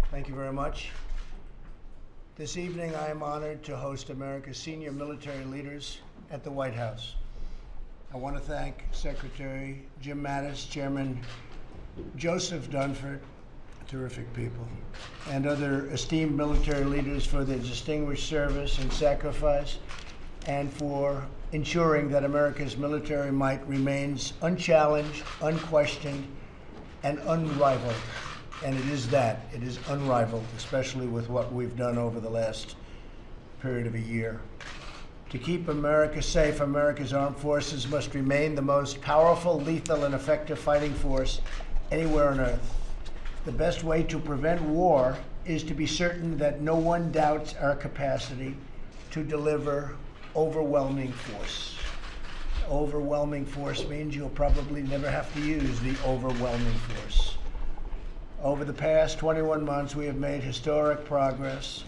Thank you very much. This evening, I am honored to host America's senior military leaders at the White House. I want to thank Secretary Jim Mattis, Chairman Joseph Dunford, terrific people, and other esteemed military leaders for their distinguished service and sacrifice, and for ensuring that America's military might remains unchallenged, unquestioned, and unrivaled. And it is that. It is unrivaled, especially with what we've done over the last period of a year. To keep America safe, America's armed forces must remain the most powerful, lethal, and effective fighting force anywhere on earth. The best way to prevent war is to be certain that no one doubts our capacity to deliver overwhelming force. Overwhelming force means you'll probably never have to use the overwhelming force. Over the past 21 months, we have made historic progress,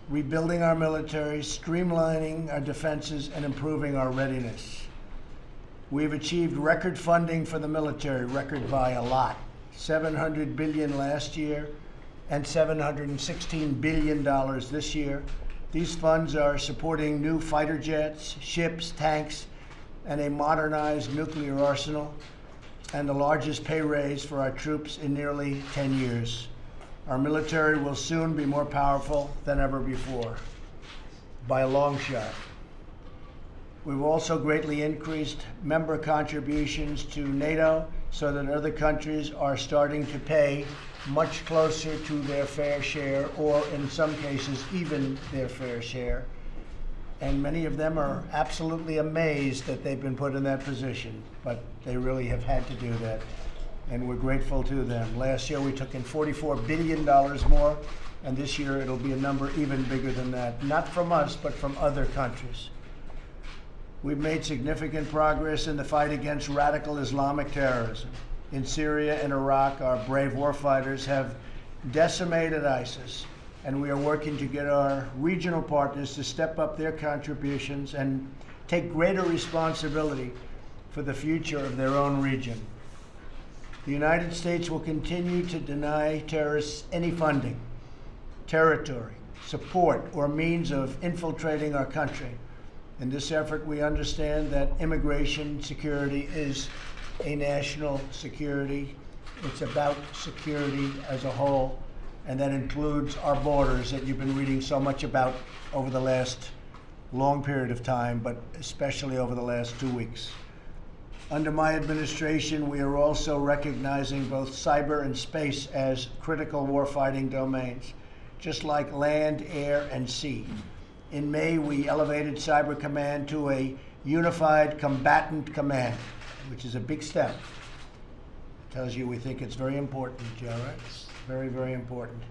rebuilding our military, streamlining our defenses, and improving our readiness. We have achieved record funding for the military, record by a lot. $700 billion last year and $716 billion this year. These funds are supporting new fighter jets, ships, tanks, and a modernized nuclear arsenal, and the largest pay raise for our troops in nearly 10 years. Our military will soon be more powerful than ever before, by a long shot. We've also greatly increased member contributions to NATO so that other countries are starting to pay much closer to their fair share, or in some cases, even their fair share. And many of them are absolutely amazed that they've been put in that position, but they really have had to do that, and we're grateful to them. Last year, we took in $44 billion more, and this year it'll be a number even bigger than that, not from us, but from other countries. We've made significant progress in the fight against radical Islamic terrorism. In Syria and Iraq, our brave warfighters have decimated ISIS, and we are working to get our regional partners to step up their contributions and take greater responsibility for the future of their own region. The United States will continue to deny terrorists any funding, territory, support, or means of infiltrating our country. In this effort, we understand that immigration security is a national security. It's about security as a whole, and that includes our borders that you've been reading so much about over the last long period of time, but especially over the last 2 weeks. Under my administration, we are also recognizing both cyber and space as critical warfighting domains, just like land, air, and sea. In May, we elevated Cyber Command to a unified combatant command, which is a big step. It tells you we think it's very important, Joe, right? It's very, very important.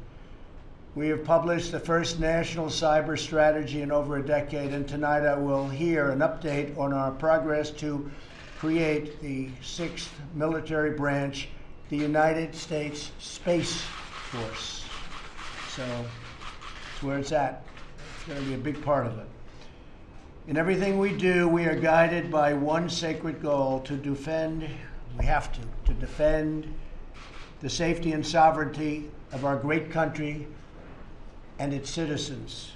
We have published the first national cyber strategy in over a decade, and tonight I will hear an update on our progress to create the 6th military branch, the United States Space Force. So it's where it's at. It's going to be a big part of it. In everything we do, we are guided by one sacred goal: to defend, we have to defend the safety and sovereignty of our great country and its citizens.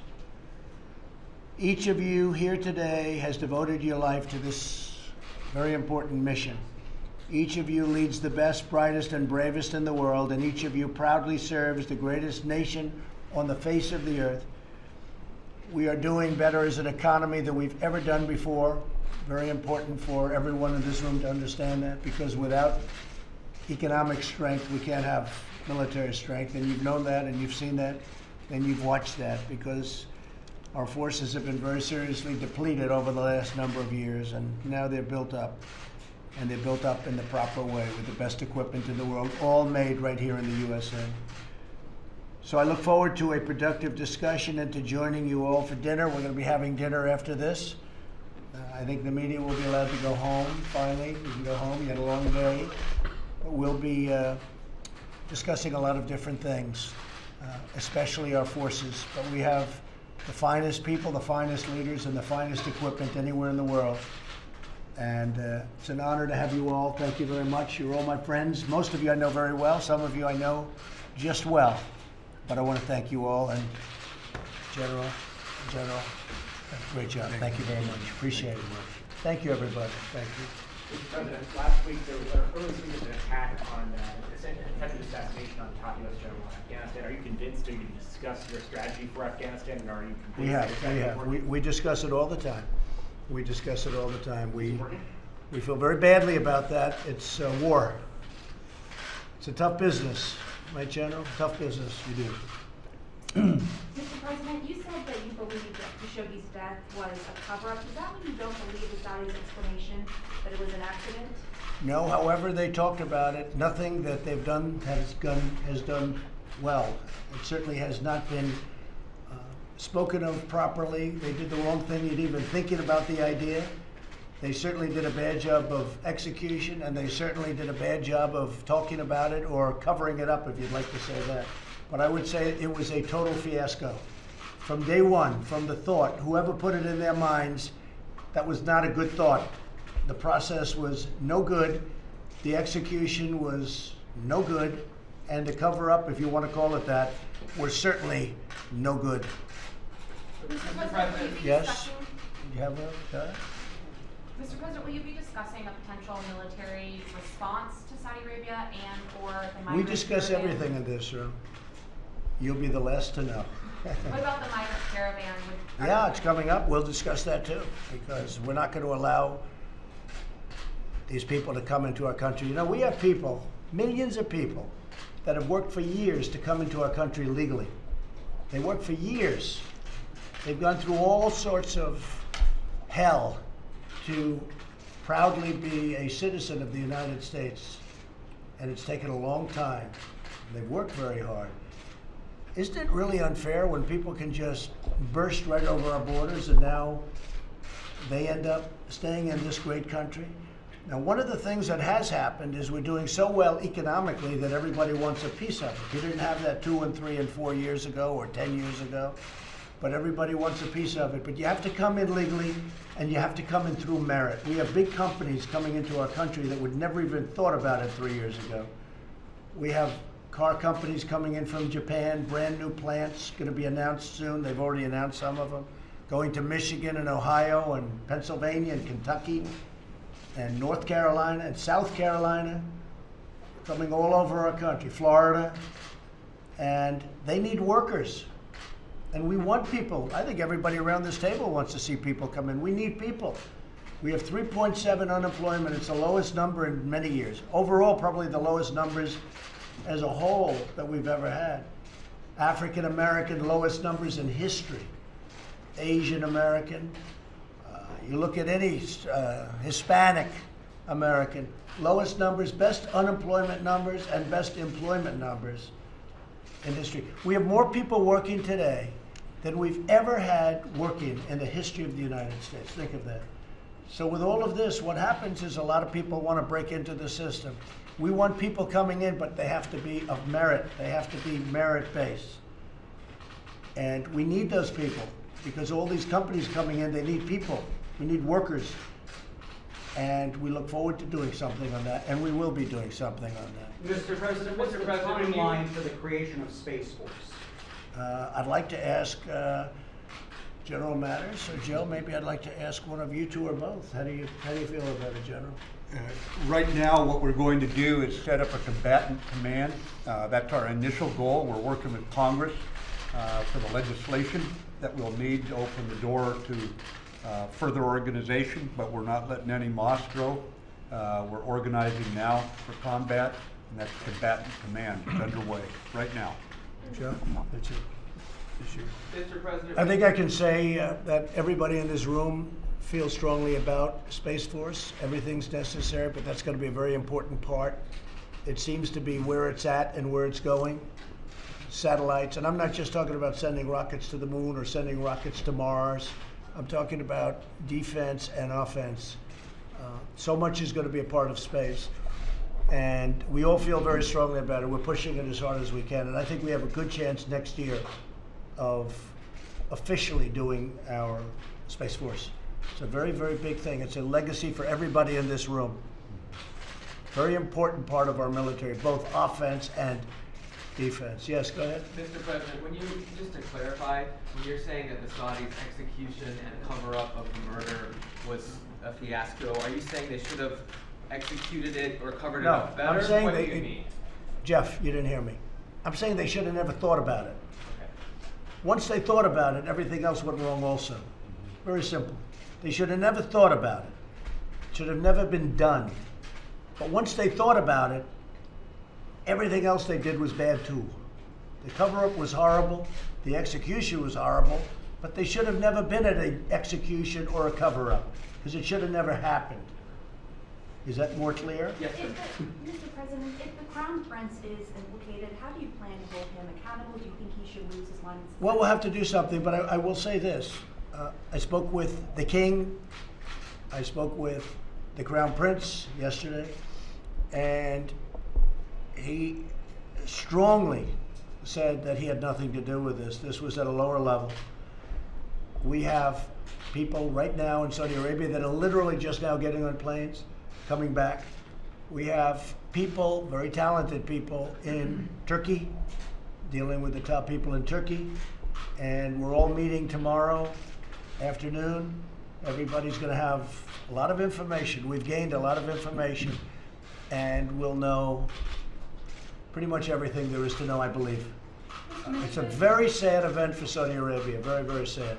Each of you here today has devoted your life to this very important mission. Each of you leads the best, brightest, and bravest in the world, and each of you proudly serves the greatest nation on the face of the earth. We are doing better as an economy than we've ever done before. Very important for everyone in this room to understand that, because without economic strength, we can't have military strength. And you've known that, and you've seen that, and you've watched that, because our forces have been very seriously depleted over the last number of years, and now they're built up. And they're built up in the proper way with the best equipment in the world, all made right here in the USA. So I look forward to a productive discussion and to joining you all for dinner. We're going to be having dinner after this. I think the media will be allowed to go home, finally. You can go home. You had a long day. We'll be discussing a lot of different things, especially our forces. But we have the finest people, the finest leaders, and the finest equipment anywhere in the world. And it's an honor to have you all. Thank you very much. You're all my friends. Most of you I know very well. Some of you I know just well. But I want to thank you all, and General, great job. Thank you very much. Appreciate it. Thank you, everybody. Thank you. Mr. President, last week there was an attack on attempted assassination on top U.S. general in Afghanistan. Are you convinced? Are you going to discuss your strategy for Afghanistan, and are you convinced? We have. We discuss it all the time. We discuss it all the time. We feel very badly about that. It's war. It's a tough business, right, General? Tough business. You do. Mr. President, you said that you believe that Khashoggi's death was a cover-up. Does that mean you don't believe the Saudis' explanation that it was an accident? No, however they talked about it, nothing that they've done has done well. It certainly has not been spoken of properly. They did the wrong thing in even thinking about the idea. They certainly did a bad job of execution, and they certainly did a bad job of talking about it or covering it up, if you'd like to say that. But I would say it was a total fiasco. From day one, from the thought, whoever put it in their minds, that was not a good thought. The process was no good, the execution was no good, and the cover-up, if you want to call it that, was certainly no good. Mr. President, will you be Yes? discussing? Did you have a Mr. President, will you be discussing a potential military response to Saudi Arabia and or the migrant We discuss caravan? everything in this room. You'll be the last to know. What about the migrant caravan? Yeah, it's coming up. We'll discuss that too, because we're not going to allow these people to come into our country. You know, we have people, millions of people, that have worked for years to come into our country legally. They work for years. They've gone through all sorts of hell to proudly be a citizen of the United States. And it's taken a long time. They've worked very hard. Isn't it really unfair when people can just burst right over our borders and now they end up staying in this great country? Now, one of the things that has happened is we're doing so well economically that everybody wants a piece of it. You didn't have that 2 and 3 and 4 years ago or 10 years ago, but everybody wants a piece of it. But you have to come in legally and you have to come in through merit. We have big companies coming into our country that would never even thought about it 3 years ago. We have car companies coming in from Japan, brand new plants, going to be announced soon. They've already announced some of them. Going to Michigan and Ohio and Pennsylvania and Kentucky and North Carolina and South Carolina, coming all over our country, Florida. And they need workers. And we want people. I think everybody around this table wants to see people come in. We need people. We have 3.7 unemployment. It's the lowest number in many years. Overall, probably the lowest numbers as a whole that we've ever had. African American, lowest numbers in history. Asian American. You look at any Hispanic American, lowest numbers, best unemployment numbers, and best employment numbers in history. We have more people working today than we've ever had working in the history of the United States. Think of that. So with all of this, what happens is a lot of people want to break into the system. We want people coming in, but they have to be of merit. They have to be merit-based. And we need those people because all these companies coming in, they need people. We need workers. And we look forward to doing something on that, and we will be doing something on that. Mr. President, what's the timeline for the creation of Space Force? I'd like to ask General Matters, or Joe, maybe I'd like to ask one of you two or both. How do you feel about it, General? Right now, what we're going to do is set up a combatant command. That's our initial goal. We're working with Congress for the legislation that we'll need to open the door to further organization, but we're not letting any moss grow. We're organizing now for combat, and that's combatant command. It's underway right now. Joe? That's it. Mr. President, I think I can say that everybody in this room feels strongly about Space Force. Everything's necessary, but that's going to be a very important part. It seems to be where it's at and where it's going. Satellites, and I'm not just talking about sending rockets to the moon or sending rockets to Mars. I'm talking about defense and offense. So much is going to be a part of space. And we all feel very strongly about it. We're pushing it as hard as we can. And I think we have a good chance next year of officially doing our Space Force. It's a very, very big thing. It's a legacy for everybody in this room. Very important part of our military, both offense and defense. Yes, go ahead. Mr. President, just to clarify, when you're saying that the Saudis' execution and cover-up of the murder was a fiasco, are you saying they should have executed it or covered it No, up better? I'm saying What do they- you mean? Jeff, you didn't hear me. I'm saying they should have never thought about it. Okay. Once they thought about it, everything else went wrong also. Very simple. They should have never thought about it. It should have never been done. But once they thought about it, everything else they did was bad too. The cover-up was horrible, the execution was horrible, but they should have never been at an execution or a cover-up, because it should have never happened. Is that more clear? Yes, sir. Mr. President, if the Crown Prince is implicated, how do you plan to hold him accountable? Do you think he should lose his license? Well, we'll have to do something, but I will say this. I spoke with the King, I spoke with the Crown Prince yesterday, and he strongly said that he had nothing to do with this. This was at a lower level. We have people right now in Saudi Arabia that are literally just now getting on planes, coming back. We have people, very talented people in Turkey, dealing with the top people in Turkey. And we're all meeting tomorrow afternoon. Everybody's going to have a lot of information. We've gained a lot of information, and we'll know pretty much everything there is to know, I believe. It's a very sad event for Saudi Arabia. Very, very sad.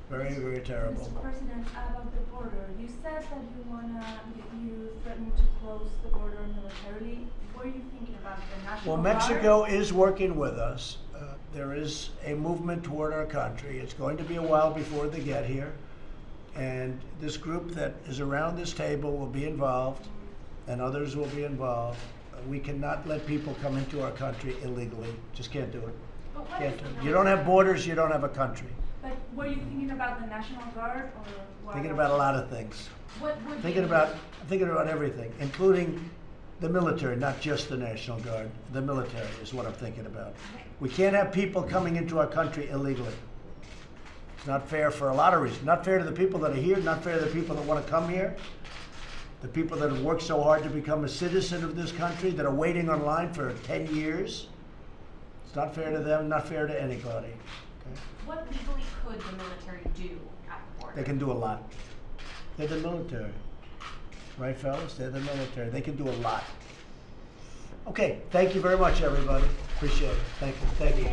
Very, very terrible. Mr. President, about the border, you said that you threatened to close the border militarily. Were you thinking about the National Well, Guard? Mexico is working with us. There is a movement toward our country. It's going to be a while before they get here. And this group that is around this table will be involved, and others will be involved. We cannot let people come into our country illegally. Just can't do it. But what Can't is do the it. You don't have borders, you don't have a country. But were you thinking about the National Guard or what? Thinking about a lot of things. What would Thinking you- about everything, including the military, not just the National Guard. The military is what I'm thinking about. We can't have people coming into our country illegally. It's not fair for a lot of reasons. Not fair to the people that are here, not fair to the people that want to come here. The people that have worked so hard to become a citizen of this country, that are waiting online for 10 years. It's not fair to them, not fair to anybody. Okay? What legally could the military do at the border? They can do a lot. They're the military. Right, fellas? They're the military. They can do a lot. Okay, thank you very much, everybody. Appreciate it. Thank you. Thank you.